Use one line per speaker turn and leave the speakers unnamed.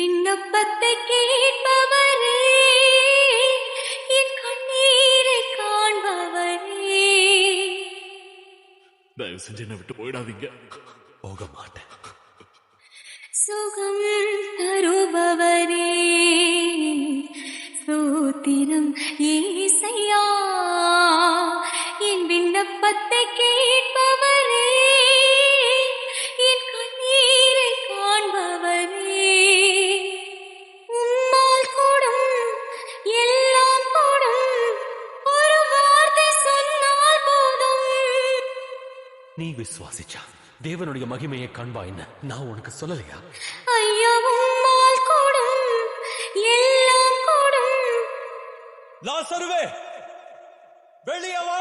விண்ணப்பத்தை கேட்பவரே, என் கண்ணீரை காண்பவரே.
தயவு செஞ்சு என்ன விட்டு போயிடாதீங்க.
போக மாட்டேன்.
சுகம் தருபவரே, ஸ்தோத்திரம் ஏசையா. என் விண்ணப்பத்தை கேட்பவரே, என் கண்ணீரை காண்பவரே. உம்மால் கூடும், எல்லாம் கூடும், ஒரு வார்த்தை சொன்னால் போதும்.
நீ விசுவாசிச்சா தேவனுடைய மகிமையை காண்பாயின்னு நான் உனக்கு சொல்லலையா?
ஐயா, உம்மால் கூடும், எல்லாம் கூடும்.
லாசருவே, வெளியே வா.